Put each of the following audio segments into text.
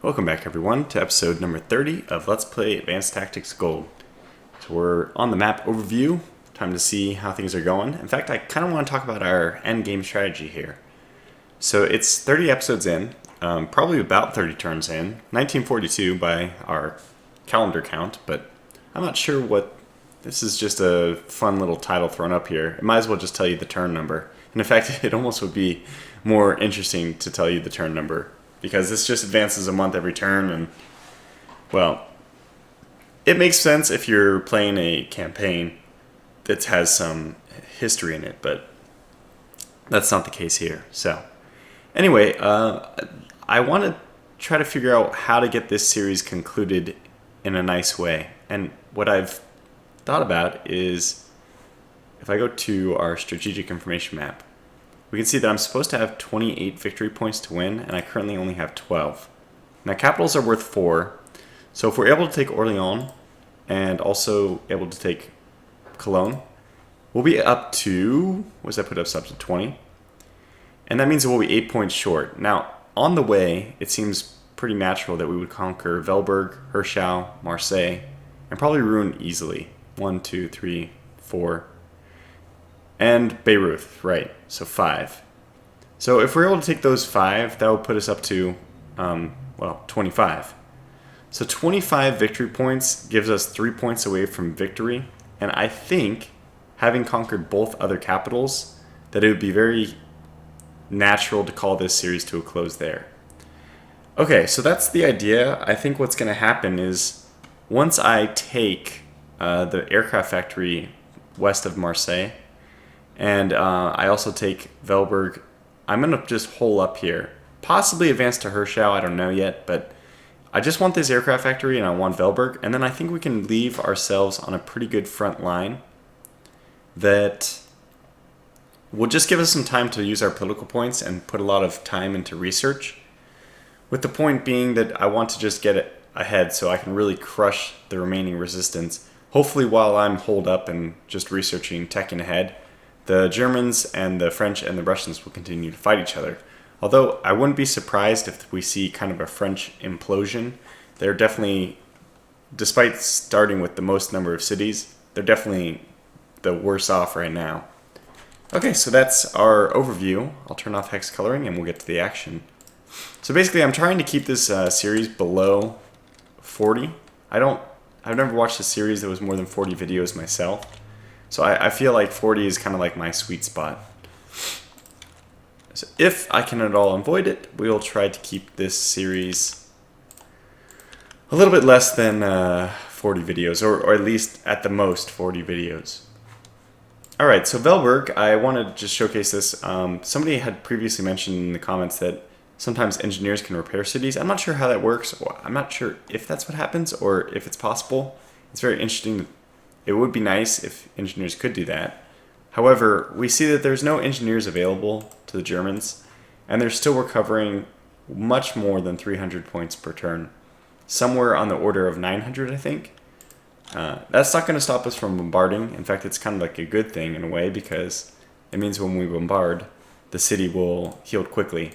Welcome back everyone to episode number 30 of Let's Play Advanced Tactics Gold. So we're on the map overview, time to see how things are going. In fact, I kind of want to talk about our end game strategy here. So it's 30 episodes in, probably about 30 turns in, 1942 by our calendar count, but I'm not sure what, this is just a fun little title thrown up here. It might as well just tell you the turn number. And in fact, it almost would be more interesting to tell you the turn number, because this just advances a month every turn, and, well, it makes sense if you're playing a campaign that has some history in it, but that's not the case here. So, anyway, I want to try to figure out how to get this series concluded in a nice way, and what I've thought about is, if I go to our strategic information map, we can see that I'm supposed to have 28 victory points to win, and I currently only have 12. Now, capitals are worth 4, so if we're able to take Orléans and also able to take Cologne, we'll be up to, what does that put us up to, 20? And that means that we'll be 8 points short. Now, on the way, it seems pretty natural that we would conquer Velburg, Herschau, Marseille, and probably Rouen easily. 1, 2, 3, 4. And Bayreuth, right, so 5. So if we're able to take those 5, that would put us up to, 25. So 25 victory points gives us 3 points away from victory, and I think, having conquered both other capitals, that it would be very natural to call this series to a close there. Okay, so that's the idea. I think what's going to happen is, once I take the aircraft factory west of Marseille, and I also take Velburg, I'm going to just hole up here. Possibly advance to Herschau, I don't know yet, but I just want this aircraft factory and I want Velburg, and then I think we can leave ourselves on a pretty good front line that will just give us some time to use our political points and put a lot of time into research, with the point being that I want to just get it ahead so I can really crush the remaining resistance. Hopefully while I'm holed up and just researching, teching ahead, the Germans and the French and the Russians will continue to fight each other. Although I wouldn't be surprised if we see kind of a French implosion. They're definitely, despite starting with the most number of cities, they're definitely the worse off right now. Okay, so that's our overview. I'll turn off hex coloring and we'll get to the action. So basically I'm trying to keep this series below 40. I've never watched a series that was more than 40 videos myself. So I feel like 40 is kind of like my sweet spot. So if I can at all avoid it, we will try to keep this series a little bit less than 40 videos, or at least at the most 40 videos. Alright, so Velburg, I want to just showcase this. Somebody had previously mentioned in the comments that sometimes engineers can repair cities. I'm not sure how that works. I'm not sure if that's what happens or if it's possible. It's very interesting. It would be nice if engineers could do that. However, we see that there's no engineers available to the Germans, and they're still recovering much more than 300 points per turn. Somewhere on the order of 900, I think. That's not going to stop us from bombarding. In fact, it's kind of like a good thing in a way, because it means when we bombard, the city will heal quickly.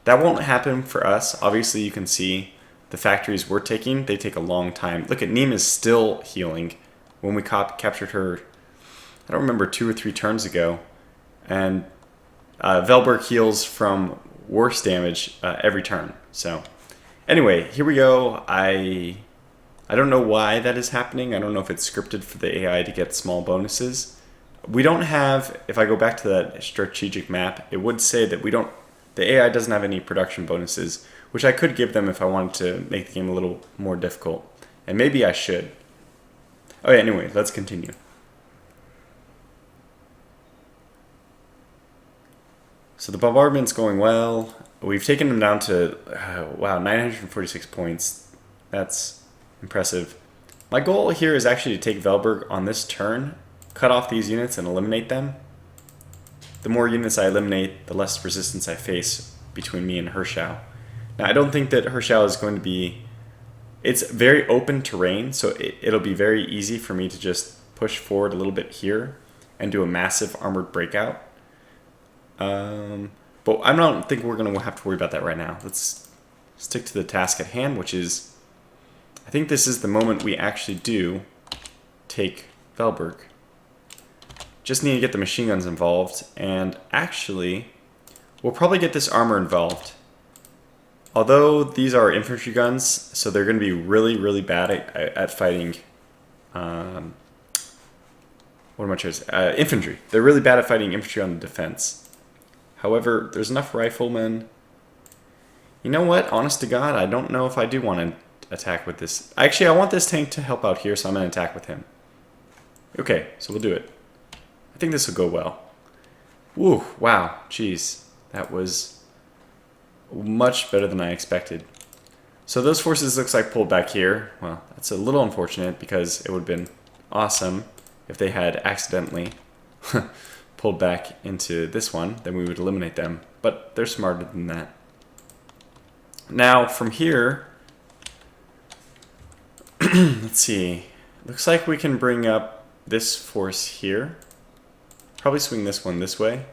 That won't happen for us. Obviously, you can see the factories we're taking, they take a long time. Look at Nîmes is still healing. When we captured her, I don't remember, 2 or 3 turns ago. And Velburg heals from worse damage every turn. So anyway, here we go. I don't know why that is happening. I don't know if it's scripted for the AI to get small bonuses. We don't have, if I go back to that strategic map, it would say that the AI doesn't have any production bonuses, which I could give them if I wanted to make the game a little more difficult. And maybe I should. Oh yeah, anyway, let's continue. So the bombardment's going well. We've taken them down to, wow, 946 points. That's impressive. My goal here is actually to take Velburg on this turn, cut off these units and eliminate them. The more units I eliminate, the less resistance I face between me and Herschau. Now, I don't think that Herschau is going to be... It's very open terrain, so it'll be very easy for me to just push forward a little bit here and do a massive armored breakout. But I don't think we're going to have to worry about that right now. Let's stick to the task at hand, which is, I think this is the moment we actually do take Velburg. Just need to get the machine guns involved, and actually, we'll probably get this armor involved. Although these are infantry guns, so they're going to be really, really bad at fighting. What am I trying to say? Infantry. They're really bad at fighting infantry on the defense. However, there's enough riflemen. You know what? Honest to God, I don't know if I do want to attack with this. Actually, I want this tank to help out here, so I'm going to attack with him. Okay, so we'll do it. I think this will go well. Woo, wow, jeez. That was much better than I expected. So those forces looks like pulled back here. Well, that's a little unfortunate because it would have been awesome if they had accidentally pulled back into this one. Then we would eliminate them. But they're smarter than that. Now, from here, let's see. Looks like we can bring up this force here. Probably swing this one this way.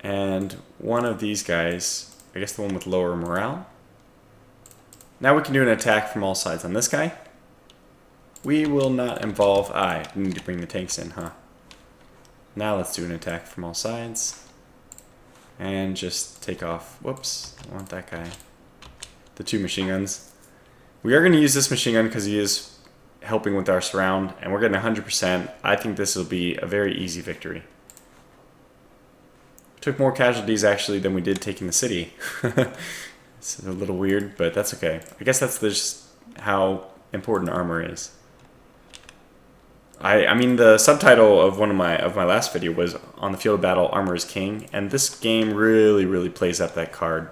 And one of these guys, I guess the one with lower morale. Now we can do an attack from all sides on this guy. We will not involve... I need to bring the tanks in, huh? Now let's do an attack from all sides. And just take off... Whoops, I want that guy. The 2 machine guns. We are going to use this machine gun because he is helping with our surround. And we're getting 100%. I think this will be a very easy victory. Took more casualties actually than we did taking the city. It's a little weird, but that's okay. I guess that's just how important armor is. I mean, the subtitle of my last video was "On the Field of Battle, Armor is King," and this game really plays up that card.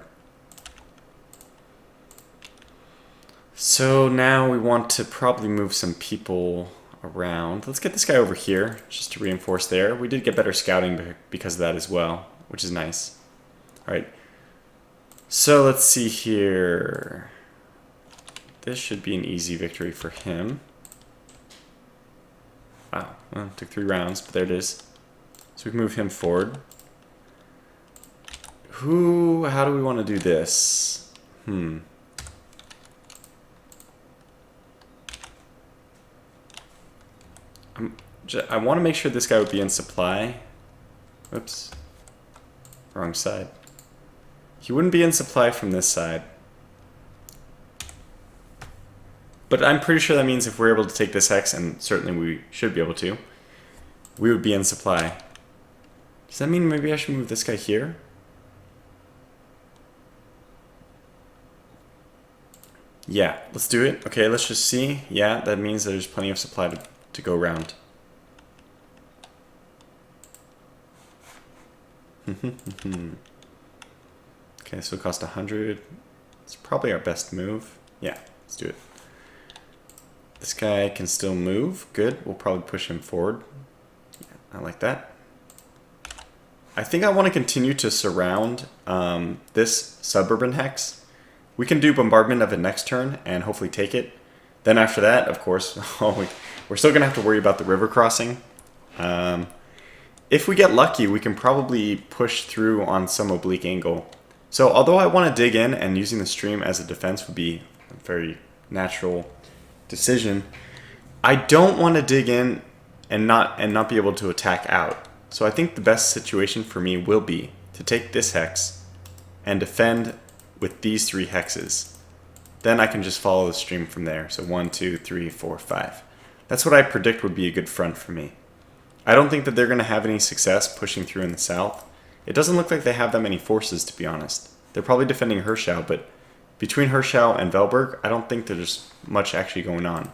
So now we want to probably move some people around. Let's get this guy over here just to reinforce there. We did get better scouting because of that as well, which is nice. All right. So let's see here. This should be an easy victory for him. Wow, well, it took 3 rounds, but there it is. So we can move him forward. How do we want to do this? I want to make sure this guy would be in supply. Oops. Wrong side. He wouldn't be in supply from this side. But I'm pretty sure that means if we're able to take this hex, and certainly we should be able to, we would be in supply. Does that mean maybe I should move this guy here? Yeah, let's do it. Okay, let's just see. Yeah, that means there's plenty of supply to go around. Okay, so it cost 100. It's probably our best move. Yeah, let's do it. This guy can still move. Good. We'll probably push him forward. Yeah, I like that. I think I want to continue to surround this suburban hex. We can do bombardment of it next turn and hopefully take it. Then after that, of course, we're still going to have to worry about the river crossing. If we get lucky, we can probably push through on some oblique angle. So although I want to dig in and using the stream as a defense would be a very natural decision, I don't want to dig in and not be able to attack out. So I think the best situation for me will be to take this hex and defend with these 3 hexes. Then I can just follow the stream from there. So 1, 2, 3, 4, 5. That's what I predict would be a good front for me. I don't think that they're going to have any success pushing through in the south. It doesn't look like they have that many forces, to be honest. They're probably defending Hirschau, but between Hirschau and Velburg, I don't think there's much actually going on.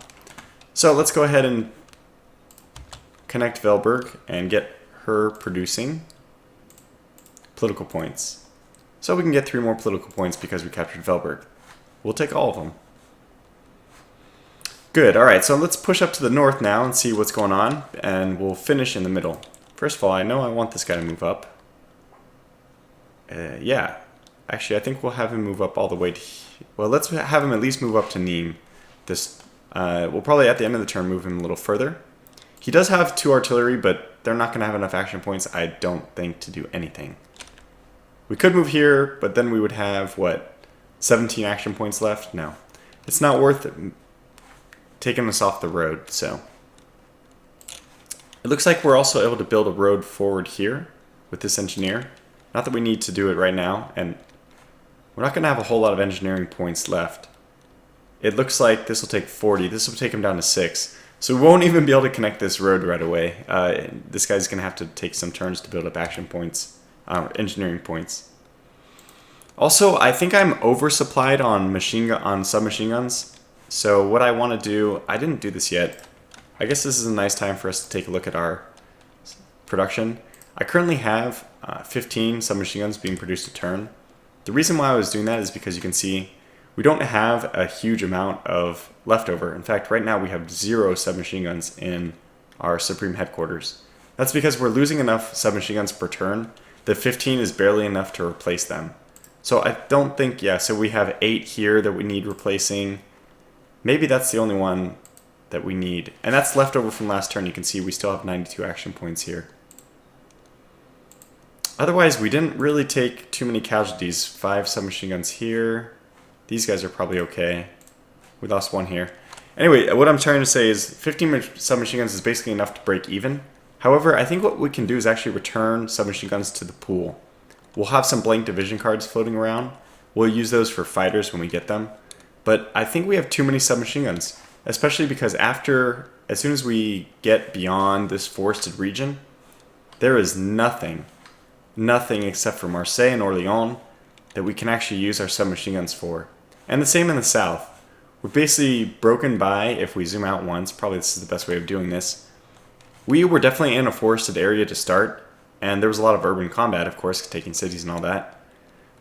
So let's go ahead and connect Velburg and get her producing political points. So we can get 3 more political points because we captured Velburg. We'll take all of them. Good, alright, so let's push up to the north now and see what's going on, and we'll finish in the middle. First of all, I know I want this guy to move up. Yeah. Actually, I think we'll have him move up all the way to... Well, let's have him at least move up to Nîmes. We'll probably, at the end of the turn, move him a little further. He does have 2 artillery, but they're not going to have enough action points, I don't think, to do anything. We could move here, but then we would have, what, 17 action points left? No. It's not worth taking us off the road, so. It looks like we're also able to build a road forward here with this engineer. Not that we need to do it right now, and we're not going to have a whole lot of engineering points left. It looks like this will take 40. This will take him down to 6. So we won't even be able to connect this road right away. This guy's going to have to take some turns to build up action points, engineering points. Also, I think I'm oversupplied on submachine guns. So what I want to do, I didn't do this yet. I guess this is a nice time for us to take a look at our production. I currently have 15 submachine guns being produced a turn. The reason why I was doing that is because you can see we don't have a huge amount of leftover. In fact, right now we have 0 submachine guns in our Supreme headquarters. That's because we're losing enough submachine guns per turn. The 15 is barely enough to replace them. So I don't think, yeah, so we have 8 here that we need replacing. Maybe that's the only one that we need. And that's leftover from last turn. You can see we still have 92 action points here. Otherwise, we didn't really take too many casualties. 5 submachine guns here. These guys are probably okay. We lost 1 here. Anyway, what I'm trying to say is 15 submachine guns is basically enough to break even. However, I think what we can do is actually return submachine guns to the pool. We'll have some blank division cards floating around. We'll use those for fighters when we get them. But I think we have too many submachine guns, especially because as soon as we get beyond this forested region, there is nothing except for Marseille and Orléans that we can actually use our submachine guns for. And the same in the south. We're basically broken by, if we zoom out once, probably this is the best way of doing this. We were definitely in a forested area to start, and there was a lot of urban combat, of course, taking cities and all that.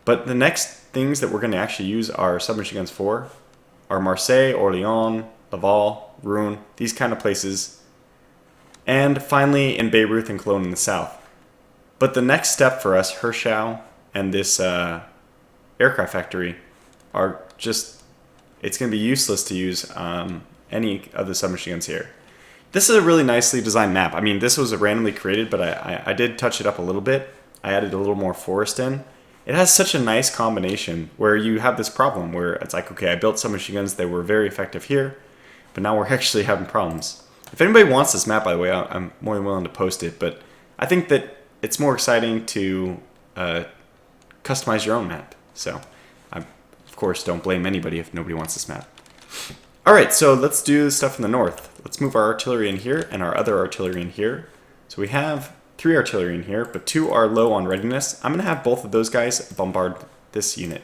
But the next things that we're going to actually use our submachine guns for are Marseille, Orléans, Laval, Rouen, these kind of places. And finally in Bayreuth and Cologne in the south. But the next step for us, Hirschau and this aircraft factory, are just, it's going to be useless to use any of the submachine guns here. This is a really nicely designed map. I mean, this was randomly created, but I did touch it up a little bit. I added a little more forest in. It has such a nice combination where you have this problem where it's like, okay, I built submachine guns, they were very effective here, but now we're actually having problems. If anybody wants this map, by the way, I'm more than willing to post it, but I think that it's more exciting to customize your own map. So, of course, don't blame anybody if nobody wants this map. Alright, so let's do stuff in the north. Let's move our artillery in here and our other artillery in here. So we have 3 artillery in here, but 2 are low on readiness. I'm going to have both of those guys bombard this unit.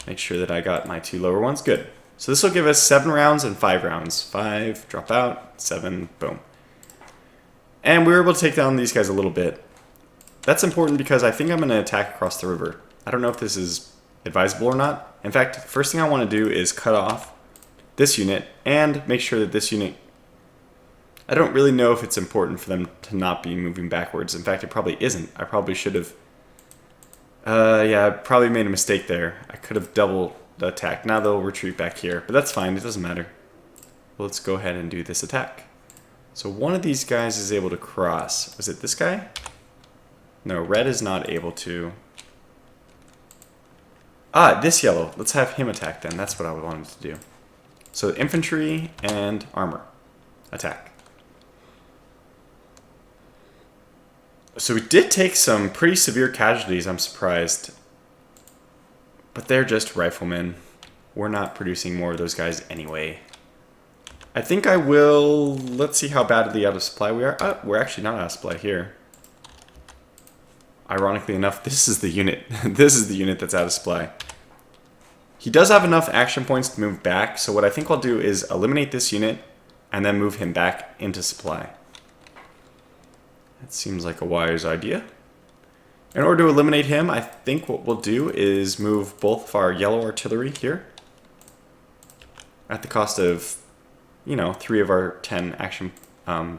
Make sure that I got my 2 lower ones. Good. So this will give us 7 rounds and 5 rounds. 5, drop out, 7, boom. And we were able to take down these guys a little bit. That's important because I think I'm going to attack across the river. I don't know if this is advisable or not. In fact, the first thing I want to do is cut off this unit and make sure that this unit, I don't really know if it's important for them to not be moving backwards. In fact, it probably isn't. I probably should have, yeah, I probably made a mistake there. I could have double attacked. Now they'll retreat back here, but that's fine. It doesn't matter. Well, let's go ahead and do this attack. So one of these guys is able to cross. Was it this guy? No, red is not able to. Ah, this yellow. Let's have him attack then. That's what I wanted to do. So infantry and armor. Attack. So we did take some pretty severe casualties, I'm surprised. But they're just riflemen. We're not producing more of those guys anyway. I think I will. Let's see how badly out of supply we are. We're actually not out of supply here. Ironically enough, this is the unit. This is the unit that's out of supply. He does have enough action points to move back, so what I think I'll do is eliminate this unit and then move him back into supply. That seems like a wise idea. In order to eliminate him, I think what we'll do is move both of our yellow artillery here at the cost of, you know, 3 of our 10 action, 3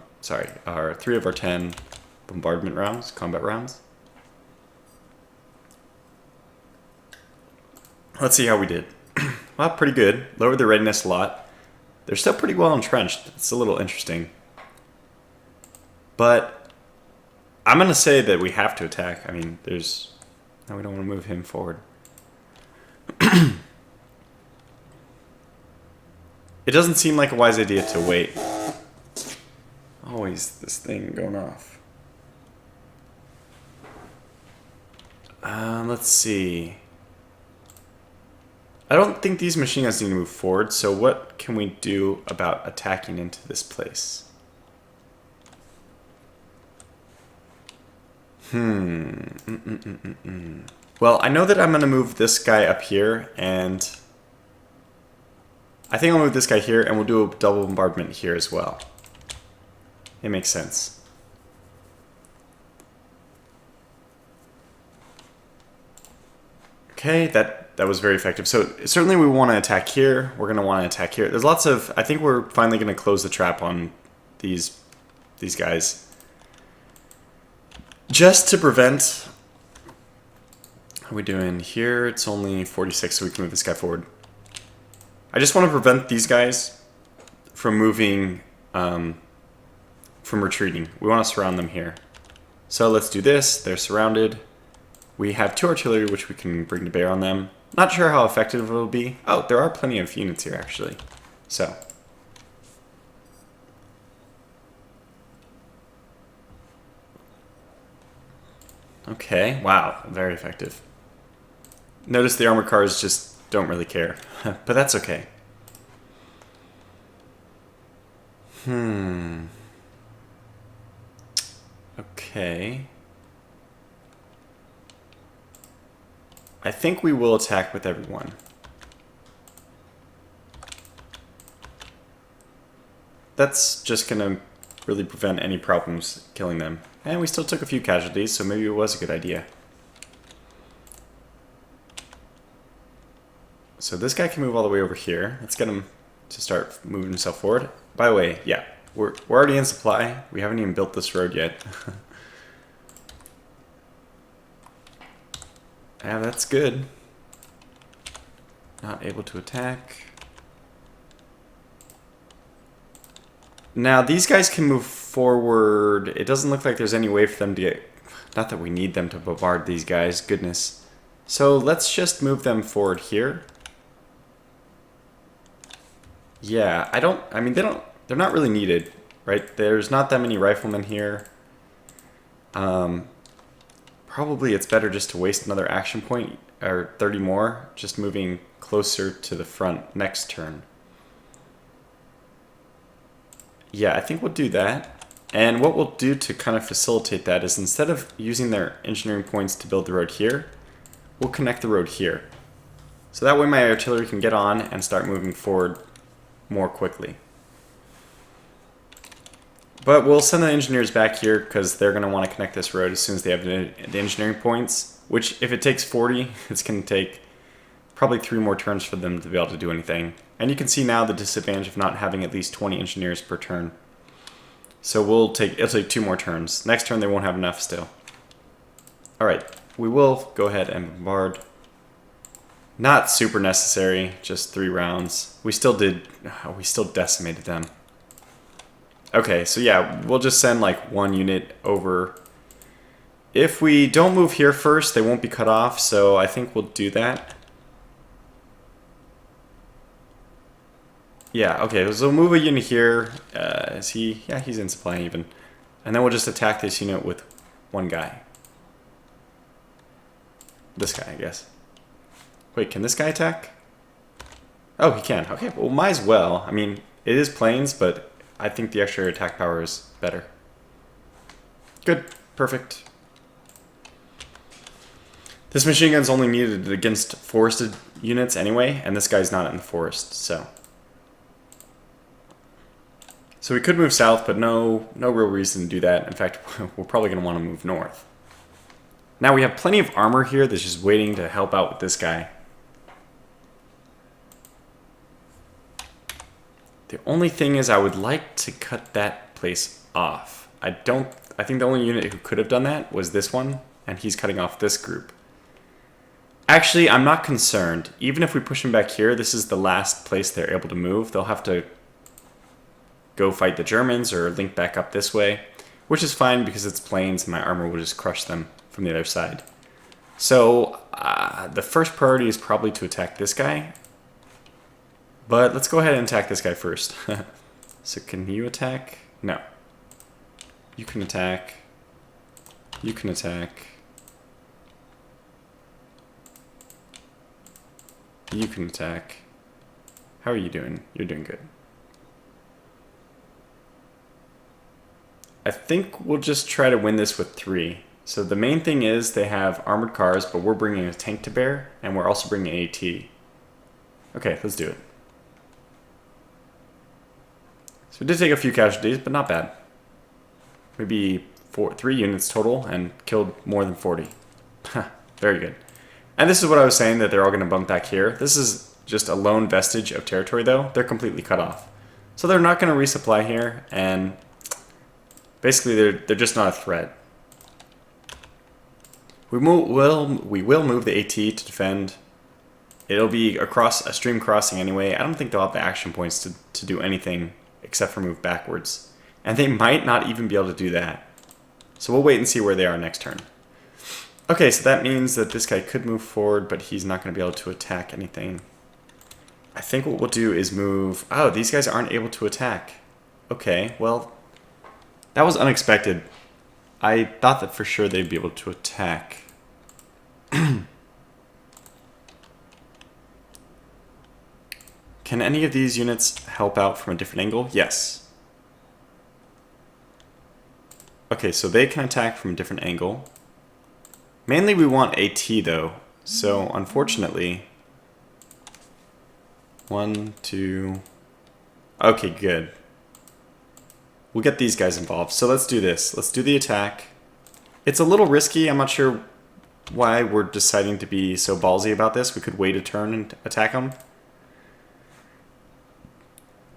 of our 10 bombardment rounds, combat rounds. Let's see how we did. Well, pretty good. Lowered the readiness a lot. They're still pretty well entrenched. It's a little interesting. But I'm going to say that we have to attack. I mean, there's... No, we don't want to move him forward. It doesn't seem like a wise idea to wait. Always this thing going off. Let's see. I don't think these machine guns need to move forward, so what can we do about attacking into this place? Well, I know that I'm going to move this guy up here, and I think I'll move this guy here, and we'll do a double bombardment here as well. It makes sense. Okay, that was very effective. So certainly we want to attack here. We're going to want to attack here. There's lots of... I think we're finally going to close the trap on these guys. Just to prevent... How are we doing here? It's only 46, so we can move this guy forward. I just want to prevent these guys from moving... from retreating. We want to surround them here. So let's do this. They're surrounded. We have 2 artillery, which we can bring to bear on them. Not sure how effective it'll be. Oh, there are plenty of units here, actually. So. Okay, wow, very effective. Notice the armored cars just don't really care, but that's okay. Okay. I think we will attack with everyone. That's just going to really prevent any problems killing them. And we still took a few casualties, so maybe it was a good idea. So this guy can move all the way over here. Let's get him to start moving himself forward. By the way, yeah, we're already in supply. We haven't even built this road yet. Yeah, that's good. Not able to attack. Now, these guys can move forward. It doesn't look like there's any way for them to get... Not that we need them to bombard these guys. Goodness. So let's just move them forward here. Yeah, I mean, they're not really needed, right? There's not that many riflemen here. Probably it's better just to waste another action point, or 30 more, just moving closer to the front next turn. Yeah, I think we'll do that. And what we'll do to kind of facilitate that is instead of using their engineering points to build the road here, we'll connect the road here. So that way my artillery can get on and start moving forward more quickly. But we'll send the engineers back here because they're going to want to connect this road as soon as they have the engineering points, which if it takes 40, it's going to take probably 3 more turns for them to be able to do anything. And you can see now the disadvantage of not having at least 20 engineers per turn. So it'll take 2 more turns. Next turn they won't have enough still. Alright, we will go ahead and bombard. Not super necessary, just 3 rounds. We still decimated them. Okay, so yeah, we'll just send like 1 unit over. If we don't move here first, they won't be cut off, so I think we'll do that. Yeah, okay, so we'll move a unit here. Is he? Yeah, he's in supply even. And then we'll just attack this unit with 1 guy. This guy, I guess. Wait, can this guy attack? Oh, he can. Okay, well, might as well. I mean, it is planes, but I think the extra attack power is better. Good. Perfect. This machine gun's only needed against forested units anyway, and this guy's not in the forest, so. So we could move south, but no real reason to do that. In fact, we're probably going to want to move north. Now we have plenty of armor here that's just waiting to help out with this guy. The only thing is I would like to cut that place off. I think the only unit who could have done that was this one, and he's cutting off this group. Actually, I'm not concerned. Even if we push him back here, this is the last place they're able to move. They'll have to go fight the Germans or link back up this way. which is fine because it's planes and my armor will just crush them from the other side. So the first priority is probably to attack this guy, but let's go ahead and attack this guy first. So can you attack? No. You can attack. You can attack. You can attack. How are you doing? You're doing good. I think we'll just try to win this with 3. So the main thing is they have armored cars, but we're bringing a tank to bear, and we're also bringing an AT. Okay, let's do it. So we did take a few casualties, but not bad. Maybe 3 units total, and killed more than 40. Very good. And this is what I was saying, that they're all going to bump back here. This is just a lone vestige of territory, though. They're completely cut off. So they're not going to resupply here, and basically they're just not a threat. We will move the AT to defend. It'll be across a stream crossing anyway. I don't think they'll have the action points to do anything except for move backwards. And they might not even be able to do that. So we'll wait and see where they are next turn. Okay, so that means that this guy could move forward, but he's not going to be able to attack anything. I think what we'll do is move... Oh, these guys aren't able to attack. Okay, well, that was unexpected. I thought that for sure they'd be able to attack. Can any of these units help out from a different angle? Yes. Okay, so they can attack from a different angle. Mainly we want AT though, so unfortunately... 1, 2... Okay, good. We'll get these guys involved. So let's do this. Let's do the attack. It's a little risky. I'm not sure why we're deciding to be so ballsy about this. We could wait a turn and attack them.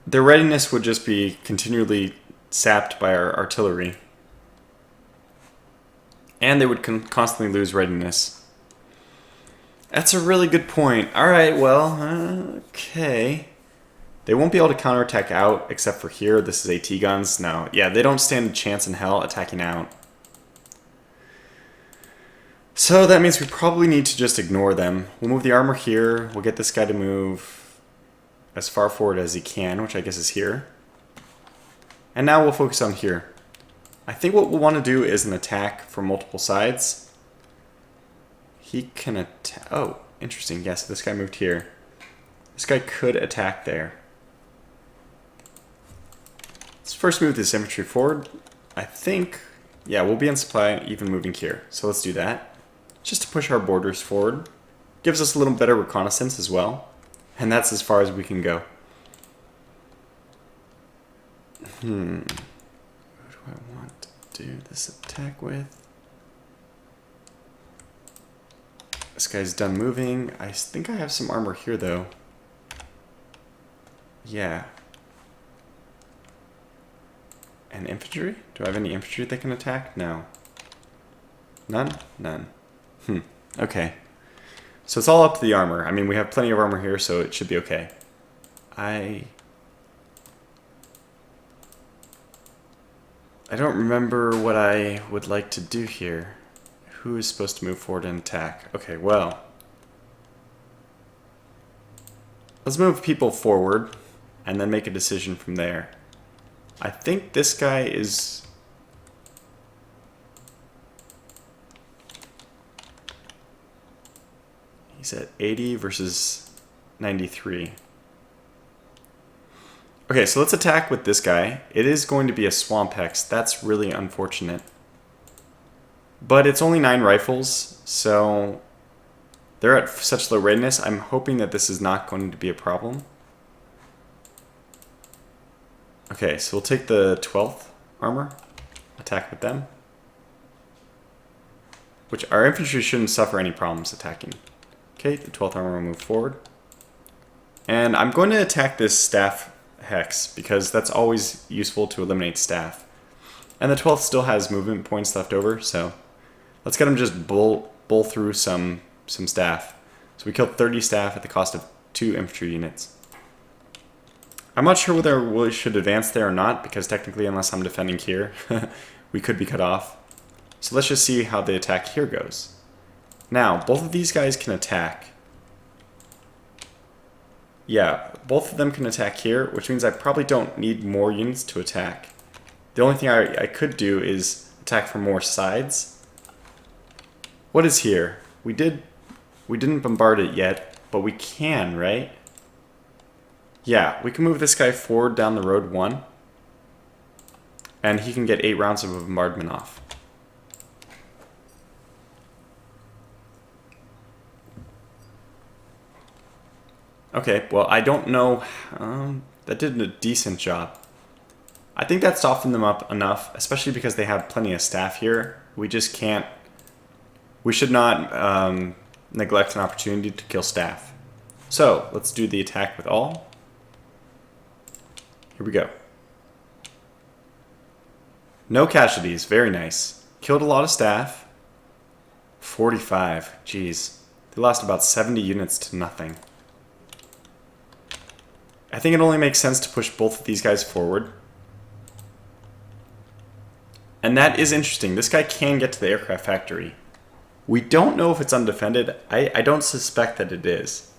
Their readiness would just be continually sapped by our artillery. And they would constantly lose readiness. That's a really good point. Alright, well, okay. They won't be able to counterattack out except for here. This is AT guns. No, yeah, they don't stand a chance in hell attacking out. So that means we probably need to just ignore them. We'll move the armor here. We'll get this guy to move as far forward as he can, which I guess is here. And now we'll focus on here. I think what we'll want to do is an attack from multiple sides. He can attack... Oh, interesting. Yes, this guy moved here. This guy could attack there. Let's first move this infantry forward. I think... Yeah, we'll be on supply even moving here. So let's do that. Just to push our borders forward. Gives us a little better reconnaissance as well. And that's as far as we can go. Who do I want to do this attack with? This guy's done moving. I think I have some armor here though. Yeah. And infantry? Do I have any infantry that can attack? No. None? None. Okay. So it's all up to the armor. I mean, we have plenty of armor here, so it should be okay. I don't remember what I would like to do here. Who is supposed to move forward and attack? Okay, well. Let's move people forward and then make a decision from there. I think this guy is... He's at 80 versus 93. Okay, so let's attack with this guy. It is going to be a swamp hex. That's really unfortunate. But it's only 9 rifles, so they're at such low readiness. I'm hoping that this is not going to be a problem. Okay, so we'll take the 12th armor, attack with them. Which our infantry shouldn't suffer any problems attacking. Okay, the 12th armor will move forward. And I'm going to attack this staff hex, because that's always useful to eliminate staff. And the 12th still has movement points left over, so let's get him just bull through some staff. So we killed 30 staff at the cost of 2 infantry units. I'm not sure whether we should advance there or not, because technically, unless I'm defending here, we could be cut off. So let's just see how the attack here goes. Now, both of these guys can attack. Yeah, both of them can attack here, which means I probably don't need more units to attack. The only thing I could do is attack from more sides. What is here? We didn't bombard it yet, but we can, right? Yeah, we can move this guy forward down the road 1. And he can get 8 rounds of bombardment off. Okay, well, I don't know. That did a decent job. I think that softened them up enough, especially because they have plenty of staff here. We just can't... We should not neglect an opportunity to kill staff. So, let's do the attack with all. Here we go. No casualties, very nice. Killed a lot of staff. 45, jeez. They lost about 70 units to nothing. I think it only makes sense to push both of these guys forward. And that is interesting. This guy can get to the aircraft factory. We don't know if it's undefended. I don't suspect that it is.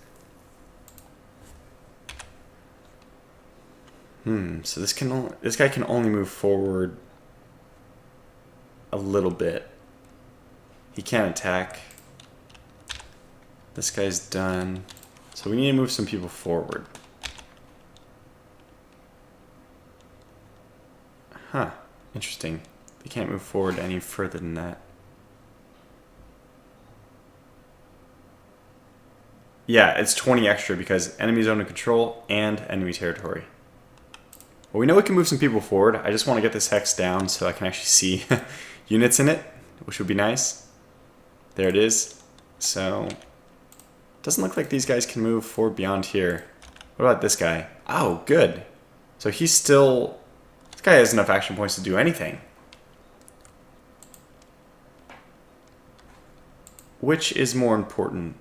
So this guy can only move forward a little bit. He can't attack. This guy's done. So we need to move some people forward. Huh. Interesting. They can't move forward any further than that. Yeah, it's 20 extra because enemy zone of control and enemy territory. Well, we know we can move some people forward. I just want to get this hex down so I can actually see units in it, which would be nice. There it is. So, doesn't look like these guys can move forward beyond here. What about this guy? Oh, good. So he's still... This guy has enough action points to do anything. Which is more important?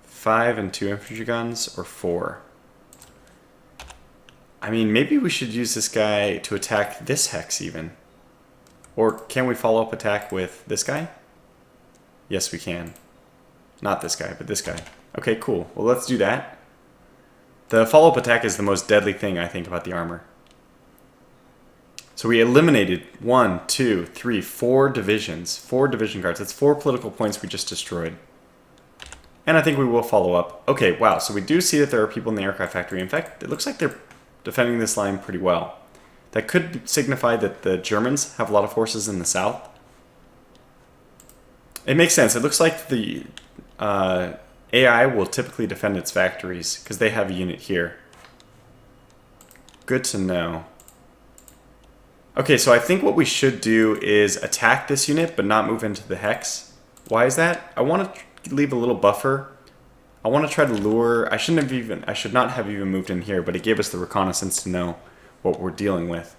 5 and 2 infantry guns or 4? I mean, maybe we should use this guy to attack this hex even. Or can we follow up attack with this guy? Yes, we can. Not this guy, but this guy. Okay, cool. Well, let's do that. The follow-up attack is the most deadly thing, I think, about the armor. So we eliminated 1, 2, 3, 4 divisions. 4 division guards. That's 4 political points we just destroyed. And I think we will follow up. Okay, wow. So we do see that there are people in the aircraft factory. In fact, it looks like they're defending this line pretty well. That could signify that the Germans have a lot of forces in the south. It makes sense. It looks like the AI will typically defend its factories because they have a unit here. Good to know. Okay, so I think what we should do is attack this unit but not move into the hex. Why is that? I want to leave a little buffer. I want to try to lure... I should not have even moved in here, but it gave us the reconnaissance to know what we're dealing with.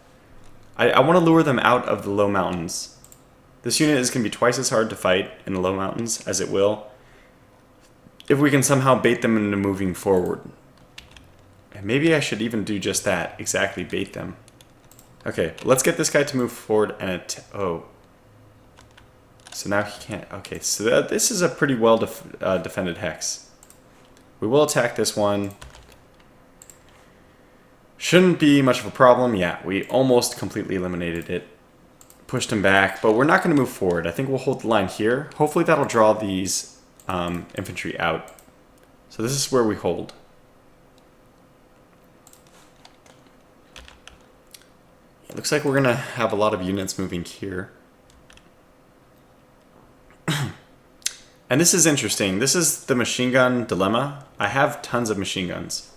I want to lure them out of the low mountains. This unit is going to be twice as hard to fight in the low mountains as it will if we can somehow bait them into moving forward. And maybe I should even do just that, exactly bait them. Okay, let's get this guy to move forward and oh. So now he can't... Okay, so this is a pretty well defended hex. We will attack this one. Shouldn't be much of a problem. Yeah, we almost completely eliminated it. Pushed him back, but we're not going to move forward. I think we'll hold the line here. Hopefully that'll draw these infantry out. So this is where we hold. It looks like we're going to have a lot of units moving here. And this is interesting. This is the machine gun dilemma. I have tons of machine guns.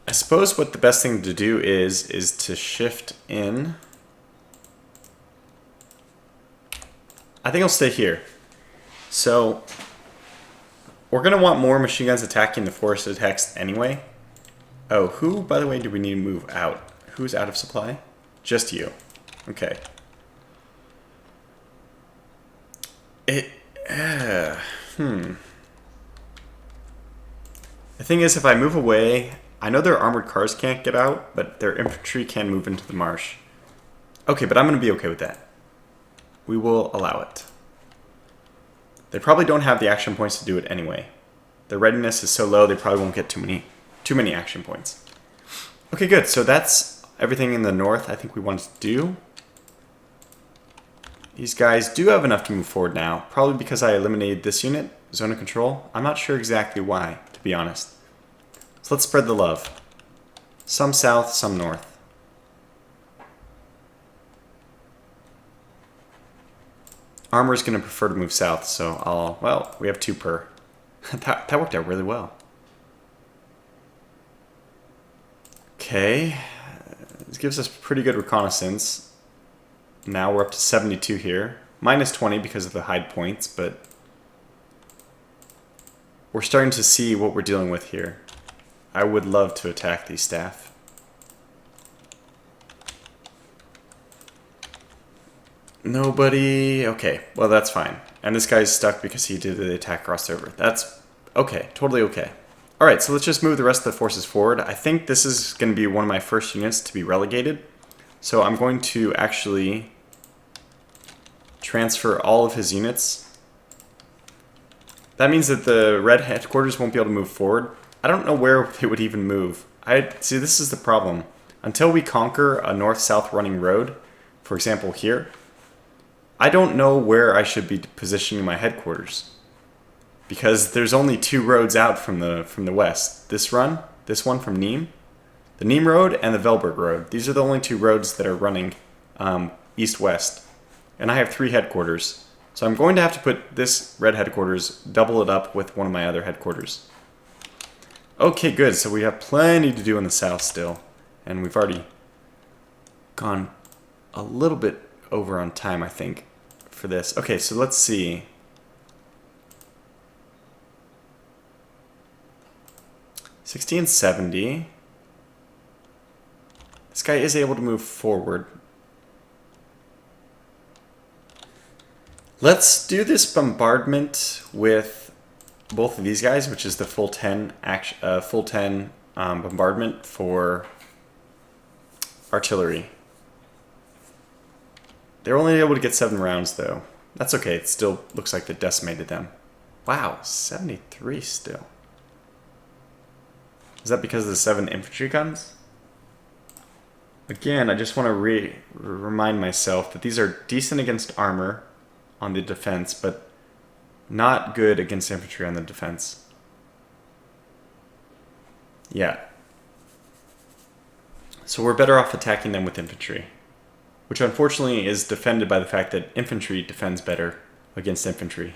I suppose what the best thing to do is to shift in. I think I'll stay here. So we're going to want more machine guns attacking the forested hex anyway. Oh, who, by the way, do we need to move out? Who's out of supply? Just you. Okay. The thing is, if I move away, I know their armored cars can't get out, but their infantry can move into the marsh. Okay, but I'm going to be okay with that. We will allow it. They probably don't have the action points to do it anyway. Their readiness is so low, they probably won't get too many action points. Okay, good. So that's everything in the north I think we wanted to do. These guys do have enough to move forward now, probably because I eliminated this unit, zone of control. I'm not sure exactly why, to be honest. So let's spread the love. Some south, some north. Armor is going to prefer to move south, so well, we have 2 per. that worked out really well. Okay, this gives us pretty good reconnaissance. Now we're up to 72 here. Minus 20 because of the hide points, but we're starting to see what we're dealing with here. I would love to attack these staff. Nobody. Okay, well that's fine. And this guy's stuck because he did the attack crossover. That's okay, totally okay. Alright, so let's just move the rest of the forces forward. I think this is going to be one of my first units to be relegated. So I'm going to actually transfer all of his units. That means that the red headquarters won't be able to move forward. I don't know where they would even move. See, this is the problem. Until we conquer a north-south running road, for example here, I don't know where I should be positioning my headquarters. Because there's only 2 roads out from the west. This one from Nîmes, the Nîmes road and the Velburg road. These are the only 2 roads that are running east-west. And I have 3 headquarters. So I'm going to have to put this red headquarters, double it up with one of my other headquarters. Okay, good. So we have plenty to do in the south still. And we've already gone a little bit over on time, I think, for this. Okay, so let's see. $1670. This guy is able to move forward. Let's do this bombardment with both of these guys, which is the full 10 bombardment for artillery. They're only able to get 7 rounds though. That's okay, it still looks like they decimated them. Wow, 73 still. Is that because of the 7 infantry guns? Again, I just want to remind myself that these are decent against armor on the defense, but not good against infantry on the defense. Yeah. So we're better off attacking them with infantry, which unfortunately is defended by the fact that infantry defends better against infantry.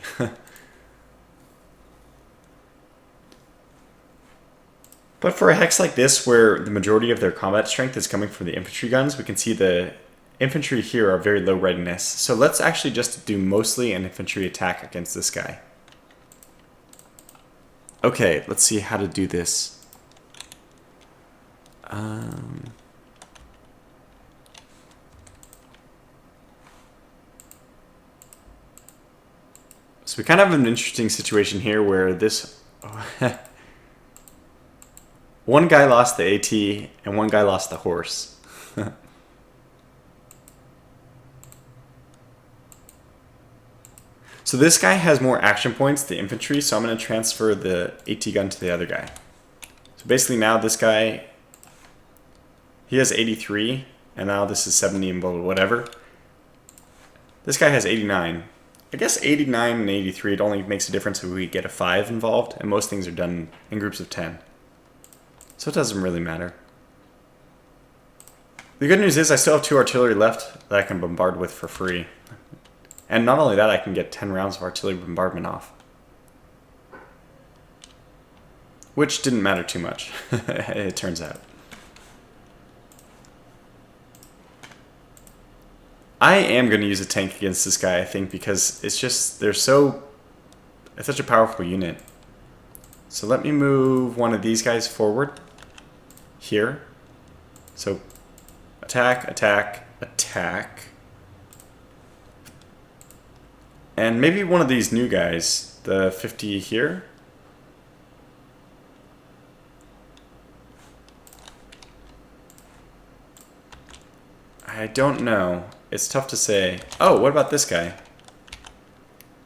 But for a hex like this, where the majority of their combat strength is coming from the infantry guns, we can see the infantry here are very low readiness. So let's actually just do mostly an infantry attack against this guy. Okay, let's see how to do this. So we kind of have an interesting situation here where this... one guy lost the AT and one guy lost the horse. So this guy has more action points, the infantry, so I'm going to transfer the AT gun to the other guy. So basically now this guy, he has 83, and now this is 70 and blah, blah, whatever. This guy has 89. I guess 89 and 83, it only makes a difference if we get a 5 involved, and most things are done in groups of 10. So it doesn't really matter. The good news is I still have 2 artillery left that I can bombard with for free. And not only that, I can get 10 rounds of artillery bombardment off. Which didn't matter too much, it turns out. I am going to use a tank against this guy, I think, because it's just, it's such a powerful unit. So let me move one of these guys forward. Here. So, attack, attack, attack. And maybe one of these new guys, the 50 here. I don't know. It's tough to say. Oh, what about this guy?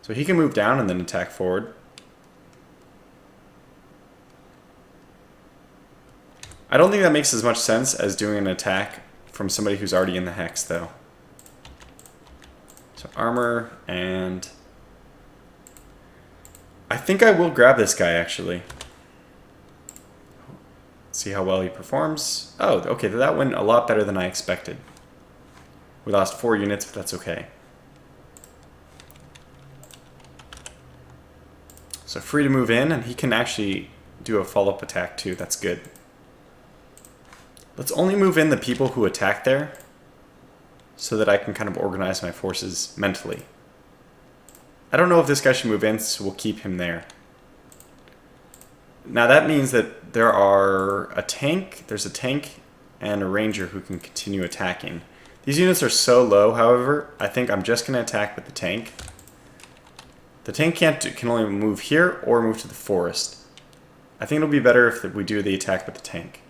So he can move down and then attack forward. I don't think that makes as much sense as doing an attack from somebody who's already in the hex, though. So armor, and I think I will grab this guy, actually. See how well he performs. Oh, okay, that went a lot better than I expected. We lost 4 units, but that's okay. So free to move in, and he can actually do a follow-up attack too. That's good. Let's only move in the people who attack there, so that I can kind of organize my forces mentally. I don't know if this guy should move in, so we'll keep him there. Now that means that there's a tank and a ranger who can continue attacking. These units are so low, however, I think I'm just going to attack with the tank. The tank can only move here or move to the forest. I think it'll be better if we do the attack with the tank.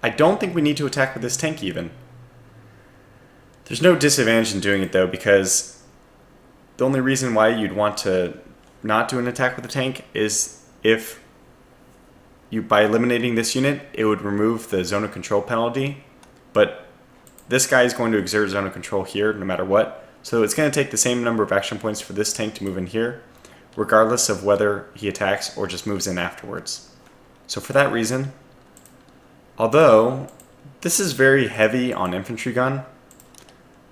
I don't think we need to attack with this tank even. There's no disadvantage in doing it though, because the only reason why you'd want to not do an attack with the tank is if by eliminating this unit, it would remove the zone of control penalty, but this guy is going to exert zone of control here no matter what, so it's going to take the same number of action points for this tank to move in here, regardless of whether he attacks or just moves in afterwards. So for that reason, although this is very heavy on infantry gun,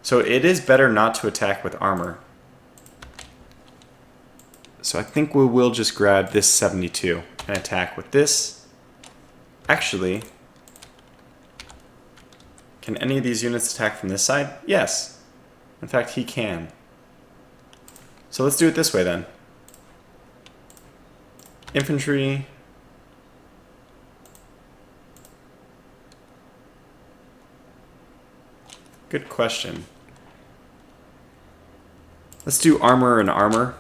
so it is better not to attack with armor. So I think we will just grab this 72 and attack with this. Actually, can any of these units attack from this side? Yes. In fact, he can. So let's do it this way then. Infantry. Good question. Let's do armor and armor,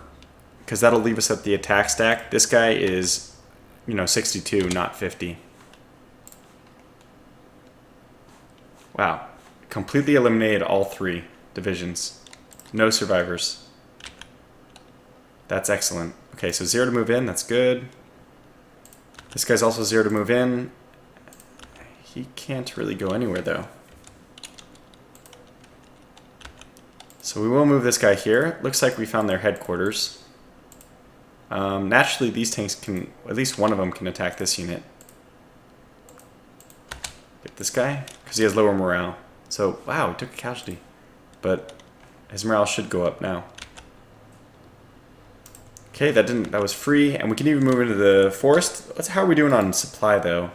because that'll leave us at the attack stack. This guy is, 62, not 50. Wow. Completely eliminated all 3 divisions. No survivors. That's excellent. Okay, so 0 to move in, that's good. This guy's also 0 to move in. He can't really go anywhere though. So we will move this guy here. Looks like we found their headquarters. Naturally, these tanks can, at least one of them can attack this unit. Get this guy, because he has lower morale. So, wow, he took a casualty. But his morale should go up now. Okay, that was free, and we can even move into the forest. How are we doing on supply, though?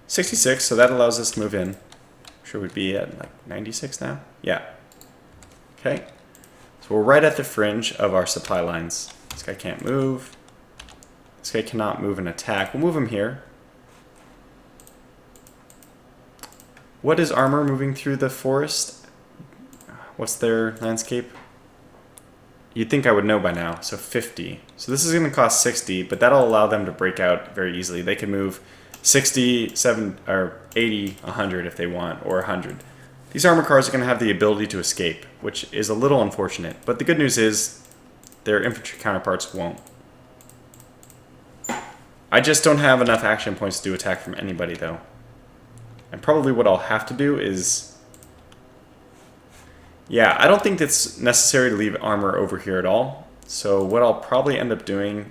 66, so that allows us to move in. I'm sure we'd be at, like, 96 now? Yeah. Okay, so we're right at the fringe of our supply lines. This guy can't move. This guy cannot move and attack. We'll move him here. What is armor moving through the forest? What's their landscape? You'd think I would know by now. So 50. So this is going to cost 60, but that'll allow them to break out very easily. They can move 60, 70, or 80, 100 if they want, or 100. These armor cars are going to have the ability to escape, which is a little unfortunate. But the good news is their infantry counterparts won't. I just don't have enough action points to do attack from anybody, though. And probably what I'll have to do is... Yeah, I don't think it's necessary to leave armor over here at all. So what I'll probably end up doing...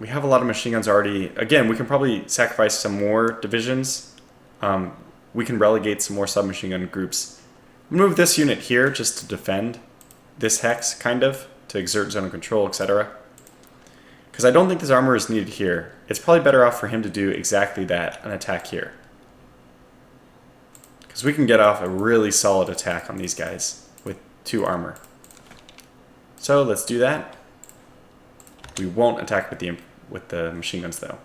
We have a lot of machine guns already. Again, we can probably sacrifice some more divisions. We can relegate some more submachine gun groups. Move this unit here just to defend this hex, kind of, to exert zone of control, etc. Because I don't think this armor is needed here. It's probably better off for him to do exactly that, an attack here. Because we can get off a really solid attack on these guys with 2 armor. So let's do that. We won't attack with the machine guns though.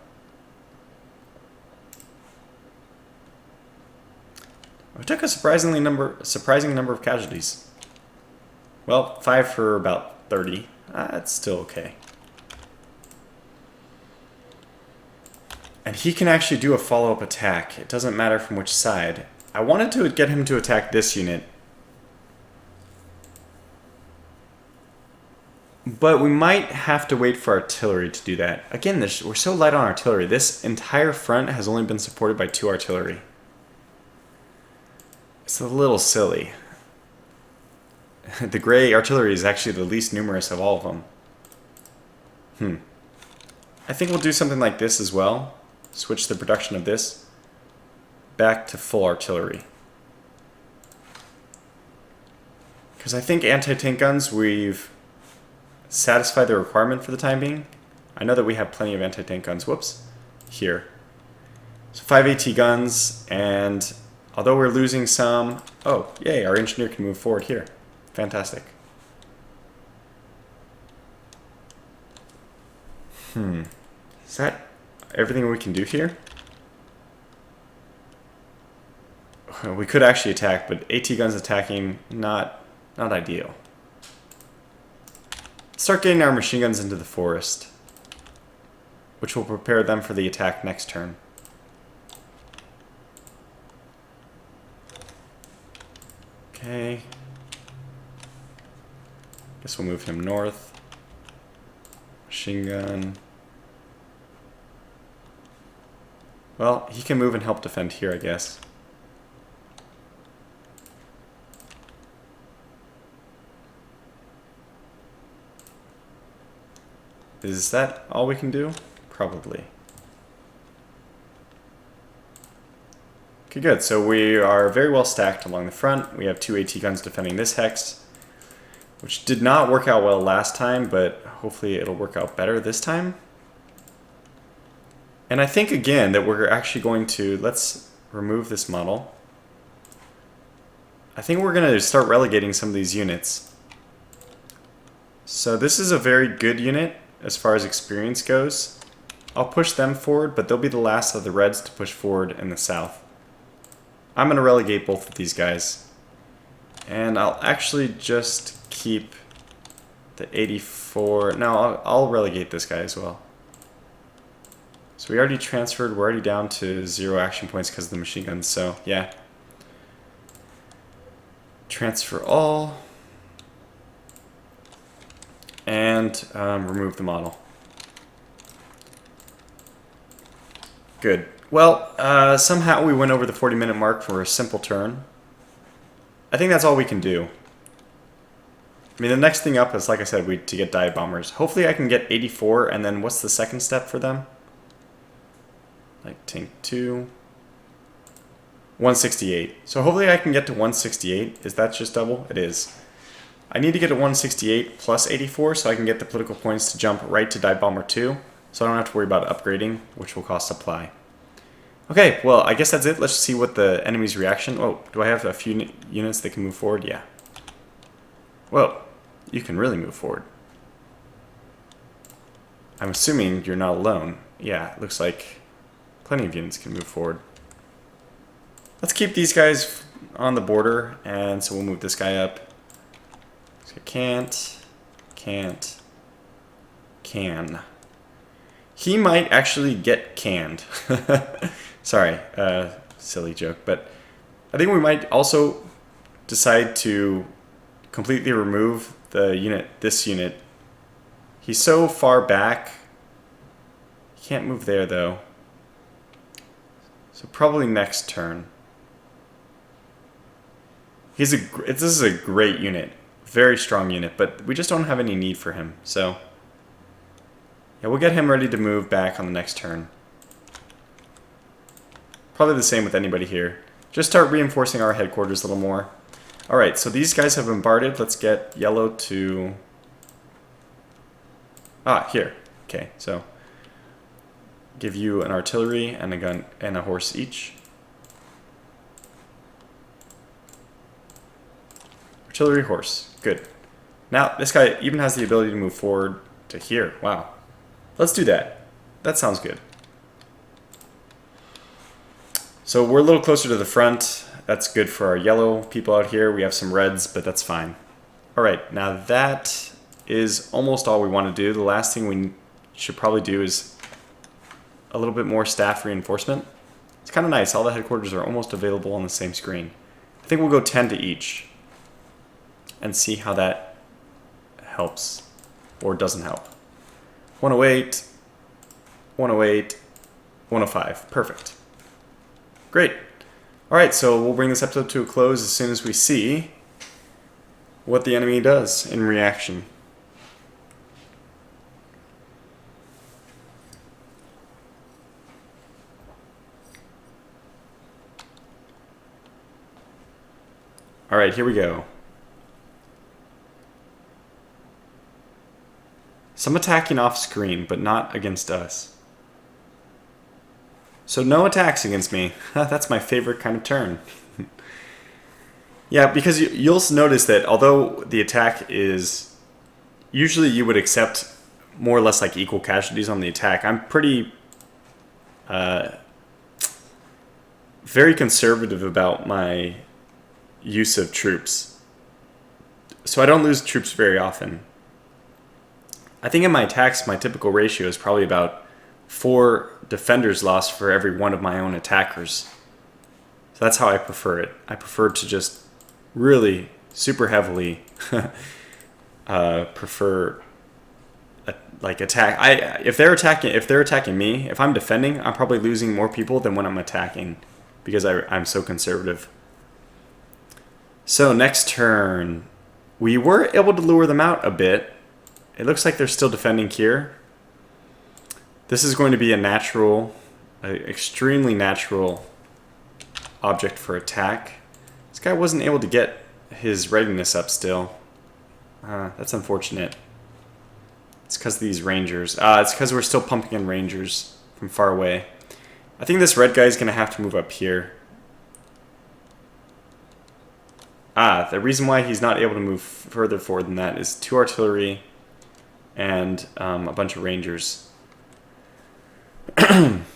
We took a surprising number of casualties. Well, 5 for about 30. That's still okay. And he can actually do a follow-up attack. It doesn't matter from which side. I wanted to get him to attack this unit. But we might have to wait for artillery to do that. Again, we're so light on artillery. This entire front has only been supported by 2 artillery. It's a little silly. The gray artillery is actually the least numerous of all of them. I think we'll do something like this as well. Switch the production of this back to full artillery. Because I think anti-tank guns, we've satisfied the requirement for the time being. I know that we have plenty of anti-tank guns. Whoops. Here. So 5 AT guns, and although we're losing some... Oh, yay, our engineer can move forward here. Fantastic. Is that everything we can do here? We could actually attack, but AT guns attacking, not ideal. Start getting our machine guns into the forest, which will prepare them for the attack next turn. Okay. Guess we'll move him north. Machine gun. Well, he can move and help defend here, I guess. Is that all we can do? Probably. Okay, good. So we are very well stacked along the front. We have 2 AT guns defending this hex, which did not work out well last time, but hopefully it'll work out better this time. And I think, again, that we're actually going to... Let's remove this model. I think we're going to start relegating some of these units. So this is a very good unit as far as experience goes. I'll push them forward, but they'll be the last of the Reds to push forward in the south. I'm going to relegate both of these guys. And I'll actually just keep the 84... No, I'll relegate this guy as well. So we already transferred, we're already down to 0 action points because of the machine guns, so yeah. Transfer all. And remove the model. Good. Well, somehow we went over the 40-minute mark for a simple turn. I think that's all we can do. I mean, the next thing up is, like I said, to get dive bombers. Hopefully I can get 84, and then what's the second step for them? Like tank 2. 168. So hopefully I can get to 168. Is that just double? It is. I need to get to 168 plus 84 so I can get the political points to jump right to dive bomber 2. So I don't have to worry about upgrading, which will cost supply. Okay, well, I guess that's it. Let's see what the enemy's reaction... Oh, do I have a few units that can move forward? Yeah. Whoa, you can really move forward. I'm assuming you're not alone. Yeah, it looks like plenty of units can move forward. Let's keep these guys on the border, and so we'll move this guy up. So can't, can. He might actually get canned. Sorry, silly joke, but I think we might also decide to completely remove the unit, this unit. He's so far back. He can't move there though. So probably next turn. This is a great unit. Very strong unit, but we just don't have any need for him. So yeah, we'll get him ready to move back on the next turn. Probably the same with anybody here. Just start reinforcing our headquarters a little more. Alright, so these guys have bombarded. Let's get yellow to... Ah, here. Okay, so give you an artillery and a gun and a horse each. Artillery, horse. Good. Now, this guy even has the ability to move forward to here. Wow. Let's do that. That sounds good. So we're a little closer to the front. That's good for our yellow people out here. We have some reds, but that's fine. Alright, now that is almost all we want to do. The last thing we should probably do is a little bit more staff reinforcement. It's kind of nice. All the headquarters are almost available on the same screen. I think we'll go 10 to each and see how that helps or doesn't help. 108, 108, 105. Perfect. Great. All right, so we'll bring this episode to a close as soon as we see what the enemy does in reaction. All right, here we go. Some attacking off screen, but not against us. So no attacks against me. That's my favorite kind of turn. Yeah, because you'll notice that although the attack is... Usually you would accept more or less like equal casualties on the attack. I'm pretty... very conservative about my use of troops. So I don't lose troops very often. I think in my attacks, my typical ratio is probably about 4 defenders lost for every one of my own attackers. So that's how I prefer it. I prefer to just really super heavily prefer like attack. If they're attacking me, if I'm defending, I'm probably losing more people than when I'm attacking because I'm so conservative. So next turn, we were able to lure them out a bit. It looks like they're still defending here. This is going to be a natural, extremely natural object for attack. This guy wasn't able to get his readiness up still. That's unfortunate. It's because of these rangers. It's because we're still pumping in rangers from far away. I think this red guy is going to have to move up here. The reason why he's not able to move further forward than that is 2 artillery and a bunch of rangers.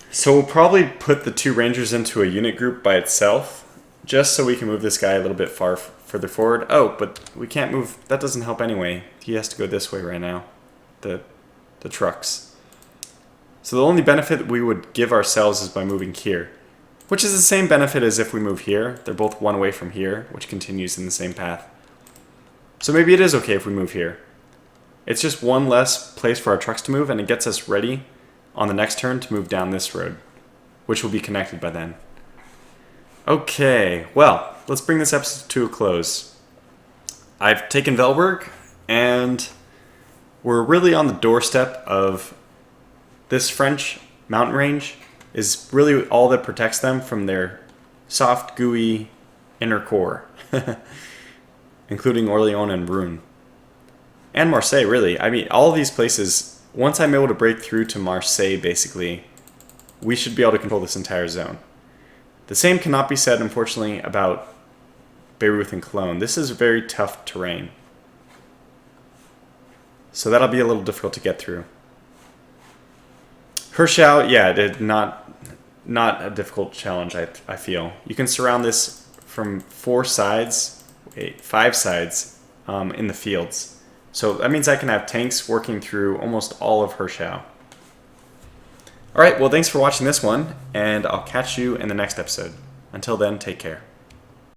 So we'll probably put the 2 rangers into a unit group by itself, just so we can move this guy a little bit further forward. Oh, but we can't move. That doesn't help anyway. He has to go this way right now, the trucks. So the only benefit we would give ourselves is by moving here, which is the same benefit as if we move here. They're both 1 away from here, which continues in the same path. So maybe it is okay if we move here. It's just 1 less place for our trucks to move, and it gets us ready on the next turn to move down this road, which will be connected by then. Okay, well, let's bring this episode to a close. I've taken Velburg, and we're really on the doorstep of this French mountain range. Is really all that protects them from their soft, gooey inner core, including Orléans and Rouen. And Marseille, really. I mean, all of these places, once I'm able to break through to Marseille, basically, we should be able to control this entire zone. The same cannot be said, unfortunately, about Bayreuth and Cologne. This is very tough terrain. So that'll be a little difficult to get through. Hirschau, yeah, not a difficult challenge, I feel. You can surround this from 5 sides in the fields. So that means I can have tanks working through almost all of Hirschau. Alright, well thanks for watching this one, and I'll catch you in the next episode. Until then, take care.